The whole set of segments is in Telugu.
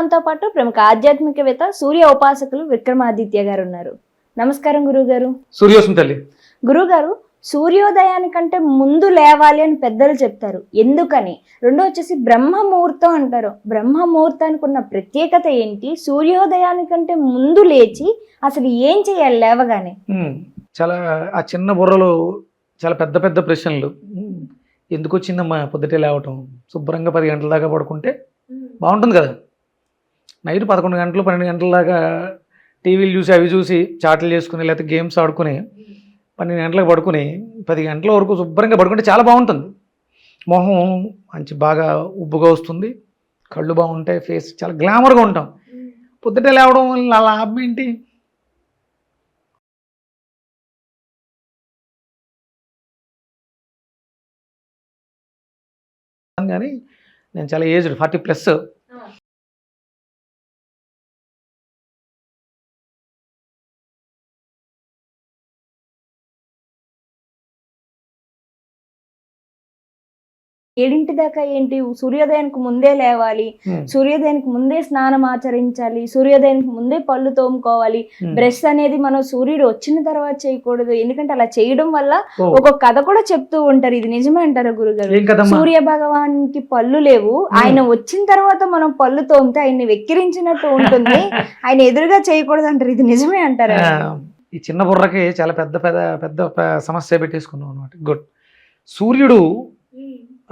మనతో పాటు ప్రముఖ ఆధ్యాత్మికవేత్త సూర్య ఉపాసకులు విక్రమాదిత్య గారు ఉన్నారు. నమస్కారం గురుగారు. సూర్యోస్మి తల్లి. గురుగారు, సూర్యోదయానికంటే ముందు లేవాలి అని పెద్దలు చెప్తారు. ఎందుకని? రెండో వచ్చేసి బ్రహ్మముహూర్తం అంటారు. బ్రహ్మముహూర్తానికి ఉన్న ప్రత్యేకత ఏంటి? సూర్యోదయానికంటే ముందు లేచి అసలు ఏం చేయాలి లేవగానే? చాలా ఆ చిన్న బుర్రలో చాలా పెద్ద పెద్ద ప్రశ్నలు. ఎందుకు వచ్చిందమ్మా పొద్దుటే లేవటం? శుభ్రంగా 10 గంటల దాకా పడుకుంటే బాగుంటుంది కదా. నైట్ 11 గంటలు 12 గంటల దాకా టీవీలు చూసి అవి చూసి చాట్లు చేసుకుని లేకపోతే గేమ్స్ ఆడుకుని 12 గంటలకు పడుకుని 10 గంటల వరకు శుభ్రంగా పడుకుంటే చాలా బాగుంటుంది. మొహం మంచి బాగా ఉబ్బుగా వస్తుంది, కళ్ళు బాగుంటాయి, ఫేస్ చాలా గ్లామర్గా ఉంటాం. పొద్దుటే లేవడం వల్ల లాభం ఏంటి? కానీ నేను చాలా ఏజ్డ్ 40+. ఏడింటి దాకా ఏంటి? సూర్యోదయానికి ముందే లేవాలి, సూర్యోదయానికి ముందే స్నానం ఆచరించాలి, సూర్యోదయానికి ముందే పళ్ళు తోముకోవాలి, బ్రష్ అనేది మనం సూర్యుడు వచ్చిన తర్వాత చేయకూడదు, ఎందుకంటే అలా చేయడం వల్ల ఒక కథ కూడా చెప్తూ ఉంటారు. ఇది నిజమే అంటారా గురుగారు? సూర్య భగవానికి పళ్ళు లేవు, ఆయన వచ్చిన తర్వాత మనం పళ్ళు తోమితే ఆయన్ని వెక్కిరించినట్టు ఉంటుంది, ఆయన ఎదురుగా చేయకూడదు అంటారు. ఇది నిజమే అంటారా? ఈ చిన్న బుర్రకి చాలా పెద్ద పెద్ద పెద్ద సమస్య పెట్టేసుకున్నాం అనమాట. గుడ్. సూర్యుడు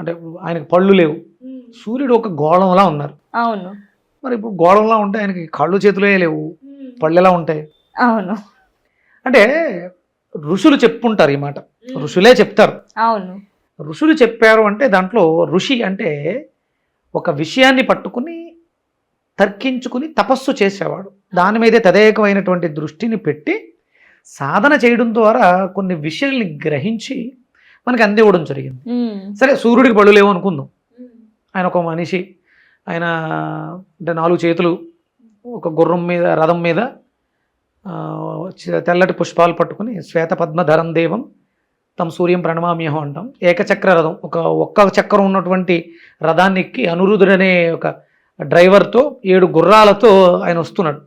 అంటే ఆయనకు పళ్ళు లేవు, సూర్యుడు ఒక గోళంలా ఉన్నారు. అవును. మరి ఇప్పుడు గోళంలా ఉంటే ఆయనకి కాళ్ళు చేతులే లేవు, పళ్ళు ఎలా ఉంటాయి? అవును. అంటే ఋషులు చెప్పుంటారు ఈ మాట, ఋషులే చెప్తారు. అవును. ఋషులు చెప్పారు అంటే దాంట్లో ఋషి అంటే ఒక విషయాన్ని పట్టుకుని తర్కించుకుని తపస్సు చేసేవాడు, దాని మీదే తదేకమైనటువంటి దృష్టిని పెట్టి సాధన చేయడం ద్వారా కొన్ని విషయాల్ని గ్రహించి మనకి అందివ్వడం జరిగింది. సరే, సూర్యుడికి పళ్ళు లేవు అనుకుందాం. ఆయన ఒక మనిషి, ఆయన అంటే 4 చేతులు, ఒక గుర్రం మీద రథం మీద తెల్లటి పుష్పాలు పట్టుకుని శ్వేత పద్మధరం దేవం తమ సూర్యం ప్రణమామ్యహం అంటాం. ఏకచక్ర రథం, ఒక్క చక్రం ఉన్నటువంటి రథాన్ని ఎక్కి అనురుధుడనే ఒక డ్రైవర్తో 7 గుర్రాలతో ఆయన వస్తున్నాడు.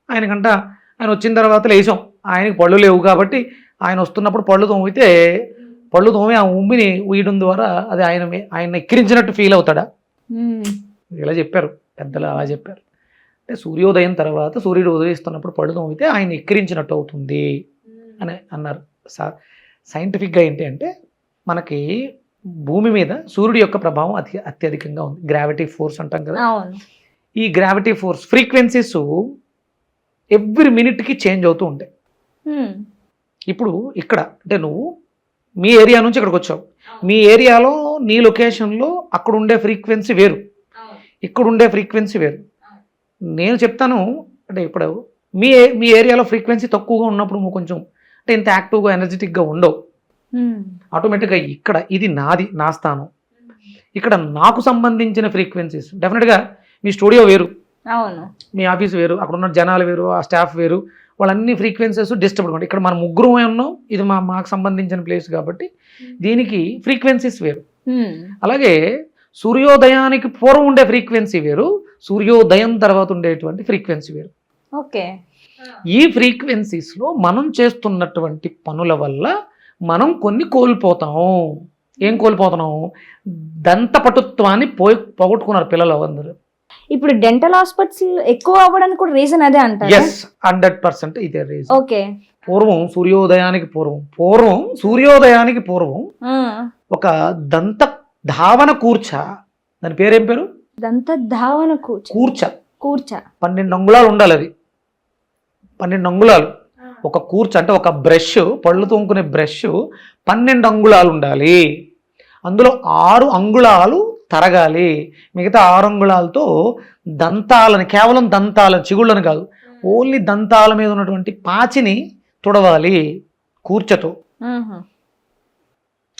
ఆయన వచ్చిన తర్వాత లేచాం, ఆయనకి పళ్ళు లేవు కాబట్టి ఆయన వస్తున్నప్పుడు పళ్ళు తోమితే పళ్ళు తోమి ఆ ఉమ్మిని ఉయ్యడం ద్వారా అది ఆయన ఎక్కిరించినట్టు ఫీల్ అవుతాడా? ఇలా చెప్పారు పెద్దలు, అలా చెప్పారు. అంటే సూర్యోదయం తర్వాత సూర్యుడు ఉదయిస్తున్నప్పుడు పళ్ళు తోమితే ఆయన ఎక్కిరించినట్టు అవుతుంది అని అన్నారు. సైంటిఫిక్గా ఏంటి అంటే మనకి భూమి మీద సూర్యుడి యొక్క ప్రభావం అత్యధికంగా ఉంది. గ్రావిటీ ఫోర్స్ అంటాం కదా. ఈ గ్రావిటీ ఫోర్స్ ఫ్రీక్వెన్సీస్ ఎవ్రీ మినిట్కి చేంజ్ అవుతూ ఉంటాయి. ఇప్పుడు ఇక్కడ అంటే నువ్వు మీ ఏరియా నుంచి ఇక్కడికి వచ్చావు, మీ ఏరియాలో నీ లొకేషన్లో అక్కడ ఉండే ఫ్రీక్వెన్సీ వేరు, ఇక్కడ ఉండే ఫ్రీక్వెన్సీ వేరు. నేను చెప్తాను అంటే ఇప్పుడు మీ ఏరియాలో ఫ్రీక్వెన్సీ తక్కువగా ఉన్నప్పుడు నువ్వు కొంచెం అంటే ఇంత యాక్టివ్గా ఎనర్జెటిక్గా ఉండవు. ఆటోమేటిక్గా ఇక్కడ ఇది నా స్థానం, ఇక్కడ నాకు సంబంధించిన ఫ్రీక్వెన్సీస్. డెఫినెట్గా మీ స్టూడియో వేరు, మీ ఆఫీస్ వేరు, అక్కడ ఉన్న జనాలు వేరు, ఆ స్టాఫ్ వేరు, వాళ్ళన్ని ఫ్రీక్వెన్సీస్ డిస్టర్బ్ అనుకోండి. ఇక్కడ మనం ముగ్గురమే ఉన్నాం, ఇది మాకు సంబంధించిన ప్లేస్ కాబట్టి దీనికి ఫ్రీక్వెన్సీస్ వేరు. అలాగే సూర్యోదయానికి పూర్వం ఉండే ఫ్రీక్వెన్సీ వేరు, సూర్యోదయం తర్వాత ఉండేటువంటి ఫ్రీక్వెన్సీ వేరు. ఓకే. ఈ ఫ్రీక్వెన్సీస్లో మనం చేస్తున్నటువంటి పనుల వల్ల మనం కొన్ని కోల్పోతాం. ఏం కోల్పోతున్నాం? దంతపటుత్వాన్ని పోగొట్టుకున్నారు పిల్లలు అందరూ. ఇప్పుడు డెంటల్ హాస్పిటల్స్ ఎక్కువ అవ్వడానికి కూడా రీజన్ అదే అంటారు. 100% ఇదే రీజన్. ఓకే. సూర్యోదయానికి పూర్వం ఒక దంత ధావన కూర్చ, దాని పేరేం పేరు? దంత ధావన కూర్చ 12 అంగుళాలు ఉండాలి. అది 12 అంగుళాలు ఒక కూర్చ అంటే ఒక బ్రష్, పళ్ళు తోముకునే బ్రష్ 12 అంగుళాలు ఉండాలి. అందులో 6 అంగుళాలు తరగాలి, మిగతా 6 అంగుళాలతో దంతాలని, కేవలం దంతాలను, చిగుళ్ళని కాదు, ఓన్లీ దంతాల మీద ఉన్నటువంటి పాచిని తుడవాలి కూర్చతో.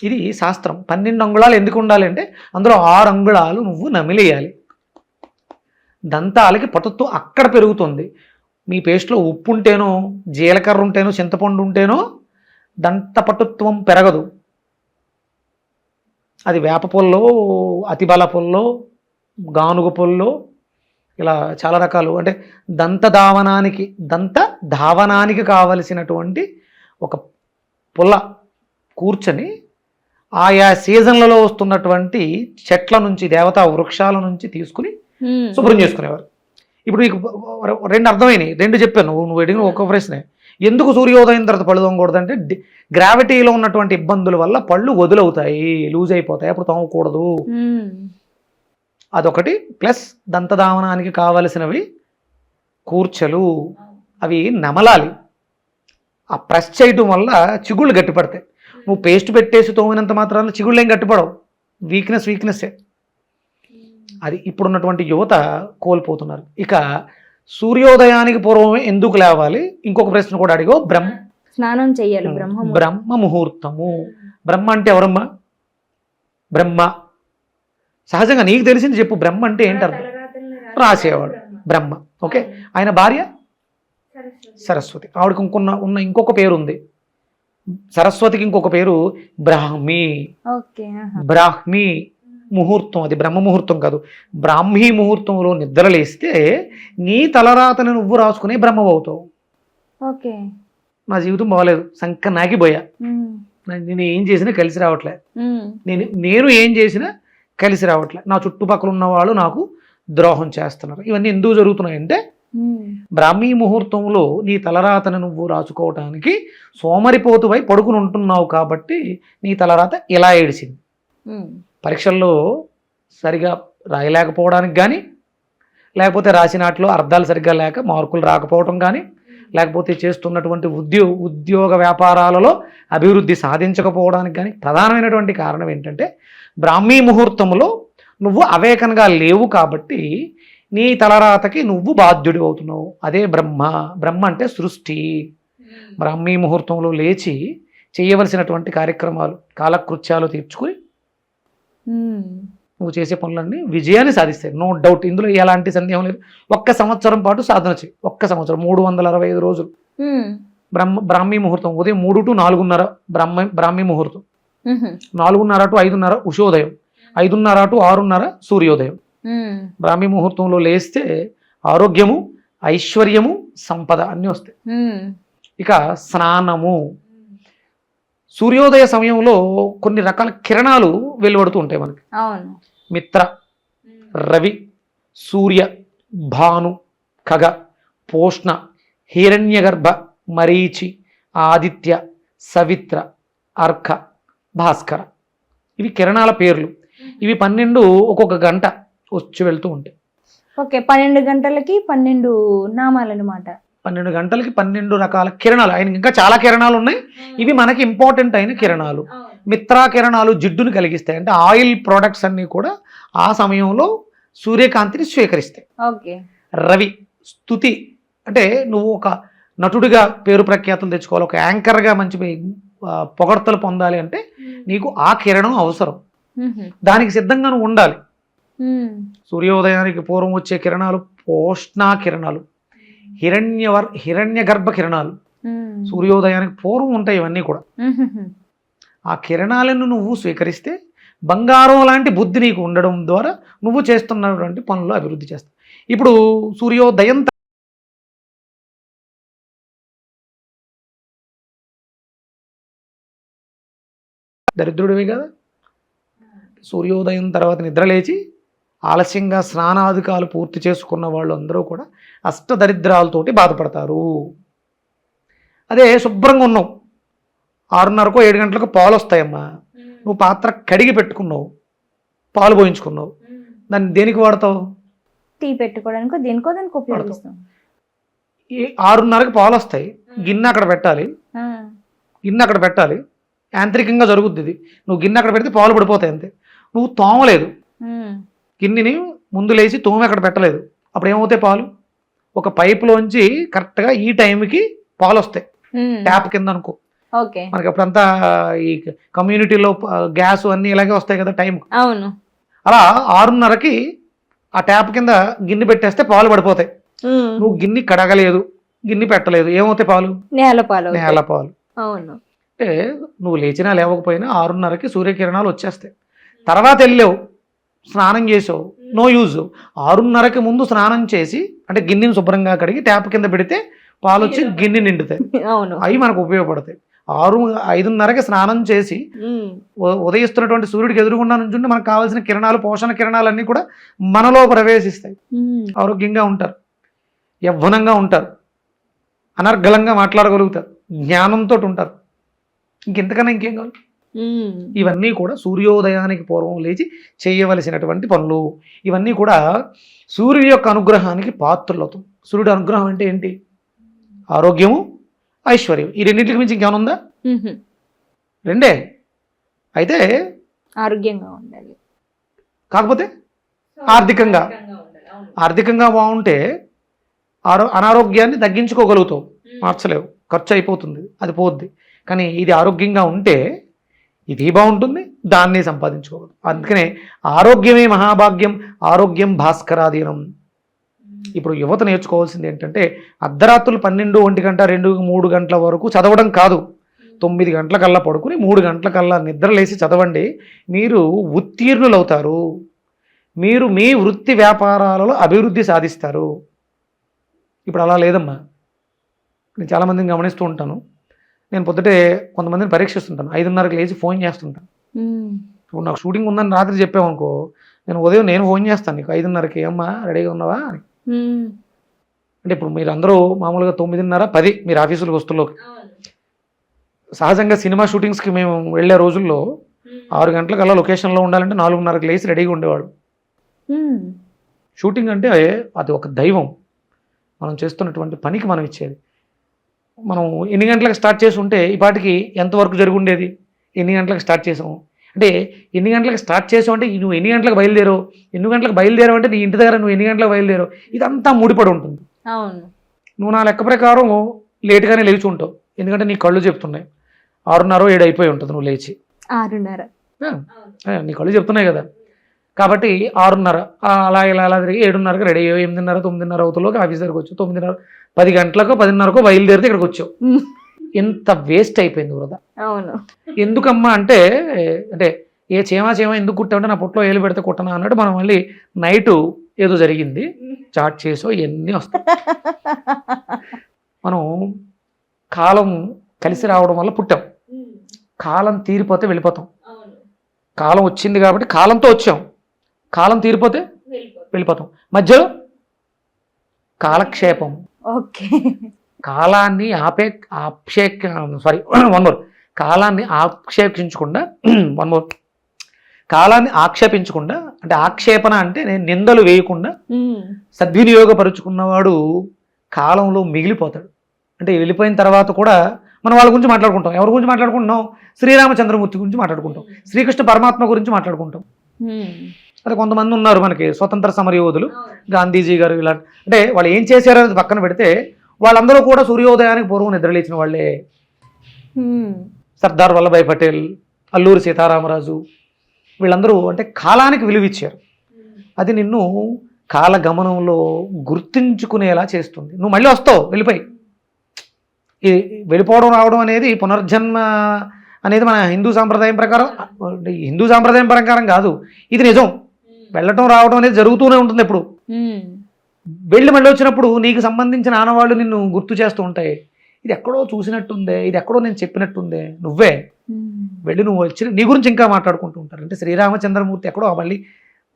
ఇది శాస్త్రం. 12 అంగుళాలు ఎందుకు ఉండాలి అంటే అందులో 6 అంగుళాలు నువ్వు నమిలేయాలి. దంతాలకి పటుత్వం అక్కడ పెరుగుతుంది. మీ పేస్ట్లో ఉప్పు ఉంటేనో, జీలకర్ర ఉంటేనో, చింతపండు ఉంటేనో దంత పటుత్వం పెరగదు. అది వేప పొల్లో, అతిబల పొల్లో, గానుగ పొల్లో, ఇలా చాలా రకాలు, అంటే దంత ధావనానికి కావలసినటువంటి ఒక పుల్ల కూర్చొని ఆయా సీజన్లలో వస్తున్నటువంటి చెట్ల నుంచి, దేవతా వృక్షాల నుంచి తీసుకుని శుభ్రం చేసుకునేవారు. ఇప్పుడు నీకు రెండు అర్థమైనాయి, రెండు చెప్పాను, నువ్వు అడిగిన ఒక ప్రశ్నే. ఎందుకు సూర్యోదయం తర్వాత పళ్ళు తోమకూడదంటే గ్రావిటీలో ఉన్నటువంటి ఇబ్బందుల వల్ల పళ్ళు వదులవుతాయి, లూజ్ అయిపోతాయి, అప్పుడు తోమకూడదు. అదొకటి. ప్లస్ దంతధావనానికి కావలసినవి కూర్చలు, అవి నమలాలి. ఆ ప్రెస్ చేయటం వల్ల చిగుళ్ళు గట్టిపడతాయి. నువ్వు పేస్ట్ పెట్టేసి తోమినంత మాత్రాన చిగుళ్ళు ఏం గట్టిపడవు, వీక్నెస్సే. అది ఇప్పుడున్నటువంటి యువత కోల్పోతున్నారు. ఇక సూర్యోదయానికి పూర్వమే ఎందుకు లేవాలి, ఇంకొక ప్రశ్న కూడా అడిగో. స్నానం చెయ్యాలి, బ్రహ్మ ముహూర్తము. బ్రహ్మ అంటే ఎవరమ్మా? బ్రహ్మ. సహజంగా నీకు తెలిసింది చెప్పు, బ్రహ్మ అంటే ఏంటారు? రాసేవాడు బ్రహ్మ. ఓకే. ఆయన భార్య సరస్వతి. ఆవిడకి ఉన్న ఇంకొక పేరు ఉంది, సరస్వతికి ఇంకొక పేరు బ్రాహ్మి. బ్రాహ్మి ముహూర్తం, అది బ్రహ్మ ముహూర్తం కాదు. బ్రాహ్మీ ముహూర్తంలో నిద్రలేస్తే నీ తలరాతని నువ్వు రాసుకునే బ్రహ్మ అవుతావు. నా జీవితం బాగలేదు, సంక నాకిపోయా, నేను ఏం చేసినా కలిసి రావట్లే, నేను ఏం చేసినా కలిసి రావట్లే, నా చుట్టుపక్కల ఉన్న వాళ్ళు నాకు ద్రోహం చేస్తున్నారు. ఇవన్నీ ఎందుకు జరుగుతున్నాయంటే బ్రాహ్మీ ముహూర్తంలో నీ తలరాతను నువ్వు రాసుకోవటానికి సోమరిపోతువై పడుకుని ఉంటున్నావు కాబట్టి నీ తలరాత ఇలా ఏడిసింది. పరీక్షల్లో సరిగా రాయలేకపోవడానికి కానీ, లేకపోతే రాసినట్లో అర్థాలు సరిగ్గా లేక మార్కులు రాకపోవటం కానీ, లేకపోతే చేస్తున్నటువంటి ఉద్యోగ వ్యాపారాలలో అభివృద్ధి సాధించకపోవడానికి కానీ ప్రధానమైనటువంటి కారణం ఏంటంటే బ్రాహ్మీ ముహూర్తంలో నువ్వు అవేకనగా లేవు కాబట్టి నీ తలరాతకి నువ్వు బాధ్యుడి అవుతున్నావు. అదే బ్రహ్మ అంటే సృష్టి. బ్రాహ్మీ ముహూర్తంలో లేచి చేయవలసినటువంటి కార్యక్రమాలు, కాలకృత్యాలు తీర్చుకుని నువ్వు చేసే పనులన్నీ విజయాన్ని సాధిస్తాయి, నో డౌట్. ఇందులో ఎలాంటి సందేహం లేదు. 1 సంవత్సరం పాటు సాధన చేయి. 1 సంవత్సరం 365 రోజులు బ్రాహ్మీ ముహూర్తం. ఉదయం 3 to 4:30 బ్రాహ్మీ ముహూర్తం, 4:30 to 5:30 ఉషోదయం, 5:30 to 6:30 సూర్యోదయం. బ్రాహ్మీ ముహూర్తంలో లేస్తే ఆరోగ్యము, ఐశ్వర్యము, సంపద అన్నీ వస్తాయి. ఇక స్నానము. సూర్యోదయ సమయంలో కొన్ని రకాల కిరణాలు వెలువడుతూ ఉంటాయి మనకి. మిత్ర, రవి, సూర్య, భాను, ఖగ, పోష్ణ, హిరణ్యగర్భ, మరీచి, ఆదిత్య, సవిత్ర, అర్క, భాస్కర. ఇవి కిరణాల పేర్లు. ఇవి 12 ఒక్కొక్క గంట వచ్చి వెళ్తూ ఉంటాయి. 12 గంటలకి 12 నామాలు అన్నమాట. 12 గంటలకి 12 రకాల కిరణాలు. ఆయన ఇంకా చాలా కిరణాలు ఉన్నాయి, ఇవి మనకి ఇంపార్టెంట్ అయిన కిరణాలు. మిత్రా కిరణాలు జిడ్డును కలిగిస్తాయి, అంటే ఆయిల్ ప్రొడక్ట్స్ అన్ని కూడా ఆ సమయంలో సూర్యకాంతిని స్వీకరిస్తాయి. రవి స్తుతి, అంటే నువ్వు ఒక నటుడిగా పేరు ప్రఖ్యాతులు తెచ్చుకోవాలి, ఒక యాంకర్గా మంచి పొగడ్తలు పొందాలి అంటే నీకు ఆ కిరణం అవసరం, దానికి సిద్ధంగా నువ్వు ఉండాలి. సూర్యోదయానికి పూర్వం వచ్చే కిరణాలు పోష్ణ కిరణాలు, హిరణ్య గర్భ కిరణాలు సూర్యోదయానికి పూర్వం ఉంటాయి. ఇవన్నీ కూడా ఆ కిరణాలను నువ్వు స్వీకరిస్తే బంగారం లాంటి బుద్ధి నీకు ఉండడం ద్వారా నువ్వు చేస్తున్నటువంటి పనులు అభివృద్ధి చేస్తావు. ఇప్పుడు సూర్యోదయం దరిద్రుడివి కదా. సూర్యోదయం తర్వాత నిద్రలేచి ఆలస్యంగా స్నానాధికాలు పూర్తి చేసుకున్న వాళ్ళు అందరూ కూడా అష్టదరిద్రాలతోటి బాధపడతారు. అదే శుభ్రంగా ఉన్నావు, 6:30కో 7 గంటలకు పాలు వస్తాయమ్మా, నువ్వు పాత్ర కడిగి పెట్టుకున్నావు, పాలు పోయించుకున్నావు, దాన్ని దేనికి వాడతావు? టీ పెట్టుకోవడానికో దేనికో దానికి ఉపయోగిస్తాం. 6:30కి పాలు వస్తాయి, గిన్నె అక్కడ పెట్టాలి, యాంత్రికంగా జరుగుద్ది ఇది. నువ్వు గిన్నె అక్కడ పెడితే పాలు పడిపోతాయి అంతే. నువ్వు తోమలేదు, గిన్నెని ముందు లేచి తోమి అక్కడ పెట్టలేదు, అప్పుడు ఏమవుతాయి పాలు? ఒక పైపులోంచి కరెక్ట్గా ఈ టైంకి పాలు వస్తాయి, ట్యాప్ కింద అనుకో. మనకి అప్పుడంతా ఈ కమ్యూనిటీలో గ్యాస్ అన్ని ఇలాగే వస్తాయి కదా టైం. అలా 6:30కి ఆ ట్యాప్ కింద గిన్నె పెట్టేస్తే పాలు పడిపోతాయి. నువ్వు గిన్నె కడగలేదు, గిన్నె పెట్టలేదు, ఏమవుతాయి పాలు? నేల పాలు. అంటే నువ్వు లేచినా లేవకపోయినా 6:30కి సూర్యకిరణాలు వచ్చేస్తాయి. తర్వాత వెళ్ళావు, స్నానం చేసావు, నో యూజ్. 6:30కి ముందు స్నానం చేసి అంటే గిన్నెని శుభ్రంగా కడిగి ట్యాప్ కింద పెడితే పాలు వచ్చి గిన్నె నిండుతాయి. అవును. అవి మనకు ఉపయోగపడతాయి. 5:30కి స్నానం చేసి ఉదయిస్తున్నటువంటి సూర్యుడికి ఎదురుగుండా నుంచుంటే మనకు కావాల్సిన కిరణాలు, పోషణ కిరణాలు అన్నీ కూడా మనలో ప్రవేశిస్తాయి. ఆరోగ్యంగా ఉంటారు, యవ్వనంగా ఉంటారు, అనర్గళంగా మాట్లాడగలుగుతారు, జ్ఞానంతో ఉంటారు. ఇంకెంతకన్నా ఇంకేం కావాలి? ఇవన్నీ కూడా సూర్యోదయానికి పూర్వం లేచి చేయవలసినటువంటి పనులు. ఇవన్నీ కూడా సూర్యుడి యొక్క అనుగ్రహానికి పాత్రలవుతాం. సూర్యుడి అనుగ్రహం అంటే ఏంటి? ఆరోగ్యము, ఐశ్వర్యం. ఈ రెండింటికి మించి ఇంకేమైనా ఉందా? రెండే. అయితే ఆరోగ్యంగా ఉండాలి, కాకపోతే ఆర్థికంగా బాగుంటే అనారోగ్యాన్ని తగ్గించుకోగలుగుతావు, మార్చలేవు, ఖర్చు అయిపోతుంది, అది పోద్ది. కానీ ఇది ఆరోగ్యంగా ఉంటే ఇది బాగుంటుంది, దాన్ని సంపాదించుకోగలదు. అందుకనే ఆరోగ్యమే మహాభాగ్యం, ఆరోగ్యం భాస్కరాధీనం. ఇప్పుడు యువత నేర్చుకోవాల్సింది ఏంటంటే అర్ధరాత్రులు 12, 1 గంట, 2, 3 గంటల వరకు చదవడం కాదు. 9 గంటలకల్లా పడుకుని 3 గంటలకల్లా నిద్రలేసి చదవండి. మీరు ఉత్తీర్ణులు అవుతారు. మీరు మీ వృత్తి వ్యాపారాలలో అభివృద్ధి సాధిస్తారు. ఇప్పుడు అలా లేదమ్మా. నేను చాలామందిని గమనిస్తూ ఉంటాను. నేను పొద్దుటే కొంతమందిని పరీక్షిస్తుంటాను. 5:30కి లేచి ఫోన్ చేస్తుంటాను. ఇప్పుడు నాకు షూటింగ్ ఉందని రాత్రి చెప్పామనుకో, నేను ఉదయం నేను ఫోన్ చేస్తాను నీకు 5:30కి, అమ్మా రెడీగా ఉన్నావా అని. అంటే ఇప్పుడు మీరు అందరూ మామూలుగా 9:30, 10 మీరు ఆఫీసులకు వస్తులోకి. సహజంగా సినిమా షూటింగ్స్కి మేము వెళ్ళే రోజుల్లో 6 గంటలకల్లా లొకేషన్లో ఉండాలంటే 4:30కి లేచి రెడీగా ఉండేవాడు. షూటింగ్ అంటే అది ఒక దైవం. మనం చేస్తున్నటువంటి పనికి మనం ఇచ్చేది. మనం ఎన్ని గంటలకు స్టార్ట్ చేసి ఉంటే ఈ పాటికి ఎంతవరకు జరిగి ఉండేది? ఎన్ని గంటలకు స్టార్ట్ చేసాము అంటే ఎన్ని గంటలకు స్టార్ట్ చేసావు అంటే నువ్వు ఎన్ని గంటలకు బయలుదేరావు, ఎన్ని గంటలకు బయలుదేరావు అంటే నీ ఇంటి దగ్గర నువ్వు ఎన్ని గంటలకు బయలుదేరావు, ఇదంతా ముడిపడి ఉంటుంది. నువ్వు నా లెక్క ప్రకారం లేట్గానే లేచి ఉంటావు, ఎందుకంటే నీ కళ్ళు చెప్తున్నాయి 6:30, 7 అయిపోయి ఉంటుంది నువ్వు లేచి. 6:30 నీ కళ్ళు చెప్తున్నాయి కదా. కాబట్టి 6:30 అలా తిరిగి 7:30కి రెడీ అయ్యావు. 8:30, 9:30 అవుతులోకి ఆఫీస్ దగ్గరకు వచ్చావు. 9:30, 10 గంటలకు 10:30కో బయలుదేరితే ఇక్కడికి వచ్చావు. ఎంత వేస్ట్ అయిపోయింది వృధా. అవును. ఎందుకమ్మా అంటే ఏ చేమా ఎందుకు కుట్టామంటే నా పుట్లో ఏలు పెడితే కుట్టనా అన్నట్టు మనం మళ్ళీ నైటు ఏదో జరిగింది చాట్ చేసో ఇవన్నీ వస్తాయి. మనం కాలం కలిసి రావడం వల్ల పుట్టాం, కాలం తీరిపోతే వెళ్ళిపోతాం. కాలం వచ్చింది కాబట్టి కాలంతో వచ్చాం, కాలం తీరిపోతే వెళ్ళిపోతాం. మధ్యలో కాలక్షేపం. కాలాన్ని కాలాన్ని ఆక్షేపించకుండా కాలాన్ని ఆక్షేపించకుండా అంటే ఆక్షేపణ అంటే నేను నిందలు వేయకుండా సద్వినియోగపరుచుకున్నవాడు కాలంలో మిగిలిపోతాడు. అంటే వెళ్ళిపోయిన తర్వాత కూడా మనం వాళ్ళ గురించి మాట్లాడుకుంటాం. ఎవరి గురించి మాట్లాడుకుంటున్నాం? శ్రీరామచంద్రమూర్తి గురించి మాట్లాడుకుంటాం, శ్రీకృష్ణ పరమాత్మ గురించి మాట్లాడుకుంటాం. అదే కొంతమంది ఉన్నారు మనకి స్వతంత్ర సమరయోధులు, గాంధీజీ గారు, ఇలా అంటే వాళ్ళు ఏం చేశారో అనేది పక్కన పెడితే వాళ్ళందరూ కూడా సూర్యోదయానికి పూర్వం నిద్రలేచిన వాళ్ళే. సర్దార్ వల్లభాయ్ పటేల్, అల్లూరి సీతారామరాజు, వీళ్ళందరూ అంటే కాలానికి విలువిచ్చారు. అది నిన్ను కాలగమనంలో గుర్తించుకునేలా చేస్తుంది. నువ్వు మళ్ళీ వస్తావు వెళ్ళిపోయి. ఈ వెళ్ళిపోవడం రావడం అనేది పునర్జన్మ అనేది మన హిందూ సాంప్రదాయం ప్రకారం కాదు, ఇది నిజం. వెళ్ళటం రావడం అనేది జరుగుతూనే ఉంటుంది. ఎప్పుడు వెళ్ళి మళ్ళీ వచ్చినప్పుడు నీకు సంబంధించిన ఆనవాళ్ళు నిన్ను గుర్తు చేస్తూ ఉంటాయి. ఇది ఎక్కడో చూసినట్టుందే, ఇది ఎక్కడో నేను చెప్పినట్టుందే. నువ్వే వెళ్ళి నువ్వు వచ్చి నీ గురించి ఇంకా మాట్లాడుకుంటూ ఉంటారు. అంటే శ్రీరామచంద్రమూర్తి ఎక్కడో మళ్ళీ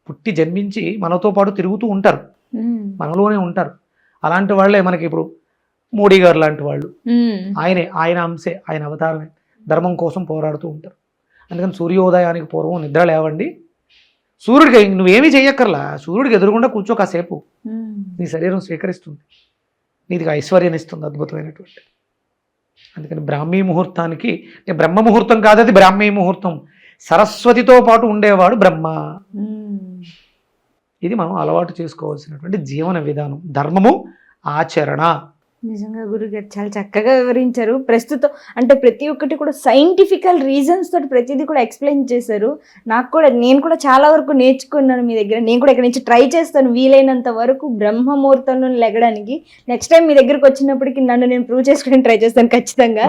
పుట్టి జన్మించి మనతో పాటు తిరుగుతూ ఉంటారు, మనలోనే ఉంటారు. అలాంటి వాళ్ళే మనకి ఇప్పుడు మోడీ గారు లాంటి వాళ్ళు. ఆయన అంశే, ఆయన అవతారమే, ధర్మం కోసం పోరాడుతూ ఉంటారు. అందుకని సూర్యోదయానికి పూర్వం నిద్ర లేవండి. సూర్యుడికి నువ్వేమీ చెయ్యక్కర్లా, సూర్యుడికి ఎదురుగుండా కూర్చో కాసేపు, నీ శరీరం స్వీకరిస్తుంది, నీకు ఐశ్వర్యాన్ని ఇస్తుంది అద్భుతమైనటువంటి. అందుకని బ్రాహ్మీ ముహూర్తానికి బ్రహ్మ ముహూర్తం కాదు, అది బ్రాహ్మీ ముహూర్తం. సరస్వతితో పాటు ఉండేవాడు బ్రహ్మ. ఇది మనం అలవాటు చేసుకోవాల్సినటువంటి జీవన విధానం, ధర్మము, ఆచరణ. నిజంగా గురుగారు చాలా చక్కగా వివరించారు. ప్రస్తుతం అంటే ప్రతి ఒక్కటి కూడా సైంటిఫికల్ రీజన్స్ తోటి ప్రతిదీ కూడా ఎక్స్ప్లెయిన్ చేశారు. నేను కూడా చాలా వరకు నేర్చుకున్నాను మీ దగ్గర. నేను కూడా ఇక్కడ నుంచి ట్రై చేస్తాను వీలైనంత వరకు బ్రహ్మముహూర్తంలో లెగడానికి. నెక్స్ట్ టైం మీ దగ్గరకు వచ్చినప్పటికీ నన్ను నేను ప్రూవ్ చేసుకోవడానికి ట్రై చేస్తాను ఖచ్చితంగా.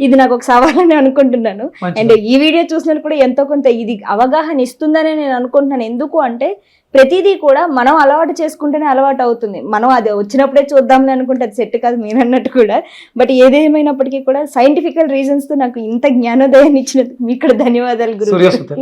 ఇది నాకు ఒక సవాలని అనుకుంటున్నాను. అండ్ ఈ వీడియో చూసినప్పుడు కూడా ఎంతో కొంత ఇది అవగాహన ఇస్తుందని నేను అనుకుంటున్నాను. ఎందుకు అంటే ప్రతిదీ కూడా మనం అలవాటు చేసుకుంటేనే అలవాటు అవుతుంది. మనం అది వచ్చినప్పుడే చూద్దామని అనుకుంటే అది సెట్ కాదు మీరు అన్నట్టు కూడా. బట్ ఏదేమైనప్పటికీ కూడా సైంటిఫికల్ రీజన్స్ తో నాకు ఇంత జ్ఞానోదయాన్ని ఇచ్చినందుకు మీకు కూడా ధన్యవాదాలు గురువు. సూర్యసుత